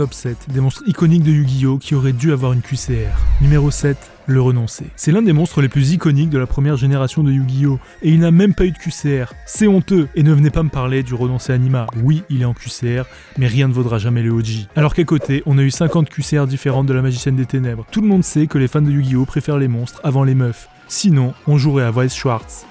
Top 7, des monstres iconiques de Yu-Gi-Oh! Qui auraient dû avoir une QCR. Numéro 7, le renoncé. C'est l'un des monstres les plus iconiques de la première génération de Yu-Gi-Oh! Et il n'a même pas eu de QCR. C'est honteux. Et ne venez pas me parler du renoncé Anima. Oui, il est en QCR, mais rien ne vaudra jamais le OG. Alors qu'à côté, on a eu 50 QCR différentes de la magicienne des ténèbres. Tout le monde sait que les fans de Yu-Gi-Oh! Préfèrent les monstres avant les meufs. Sinon, on jouerait à Weiss Schwartz.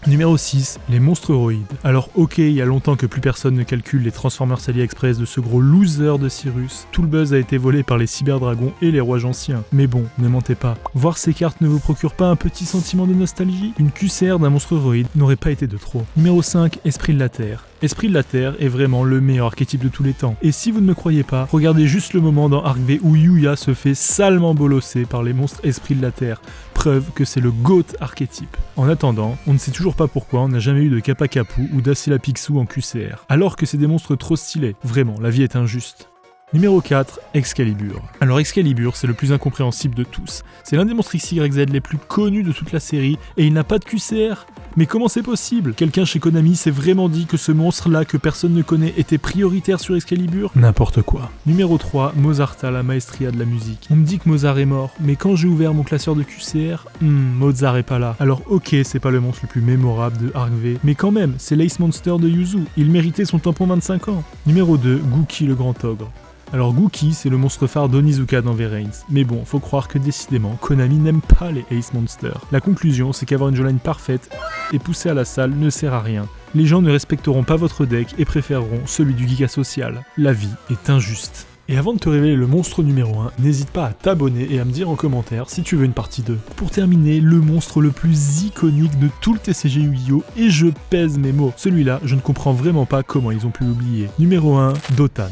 Numéro 6, les monstroroïdes. Alors ok, il y a longtemps que plus personne ne calcule les Transformers AliExpress de ce gros loser de Cyrus. Tout le buzz a été volé par les cyberdragons et les rois anciens. Mais bon, ne mentez pas. Voir ces cartes ne vous procure pas un petit sentiment de nostalgie? Une QCR d'un monstroroïde n'aurait pas été de trop. Numéro 5, Esprit de la Terre. Esprit de la Terre est vraiment le meilleur archétype de tous les temps. Et si vous ne me croyez pas, regardez juste le moment dans Arc V où Yuya se fait salement bolosser par les monstres Esprit de la Terre. Preuve que c'est le GOAT archétype. En attendant, on ne sait toujours pas pourquoi on n'a jamais eu de Kappa Kapu ou d'Acela Picsou en QCR. Alors que c'est des monstres trop stylés. Vraiment, la vie est injuste. Numéro 4, Excalibur. Alors Excalibur, c'est le plus incompréhensible de tous. C'est l'un des monstres XYZ les plus connus de toute la série, et il n'a pas de QCR. Mais comment c'est possible? Quelqu'un chez Konami s'est vraiment dit que ce monstre-là que personne ne connaît était prioritaire sur Excalibur? N'importe quoi. Numéro 3, Mozarta, la maestria de la musique. On me dit que Mozart est mort, mais quand j'ai ouvert mon classeur de QCR, Mozart est pas là. Alors ok, c'est pas le monstre le plus mémorable de Arc V, mais quand même, c'est l'Ace Monster de Yuzu. Il méritait son tampon 25 ans. Numéro 2, Gookie le grand ogre. Alors Gookie, c'est le monstre phare d'Onizuka dans V-Reigns. Mais bon, faut croire que décidément, Konami n'aime pas les Ace Monsters. La conclusion, c'est qu'avoir une jawline parfaite et pousser à la salle ne sert à rien. Les gens ne respecteront pas votre deck et préféreront celui du Giga Social. La vie est injuste. Et avant de te révéler le monstre numéro 1, n'hésite pas à t'abonner et à me dire en commentaire si tu veux une partie 2. Pour terminer, le monstre le plus iconique de tout le TCG Yu-Gi-Oh! Et je pèse mes mots. Celui-là, je ne comprends vraiment pas comment ils ont pu l'oublier. Numéro 1, Dotan.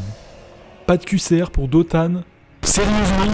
Pas de QCR pour Dotan? Sérieusement?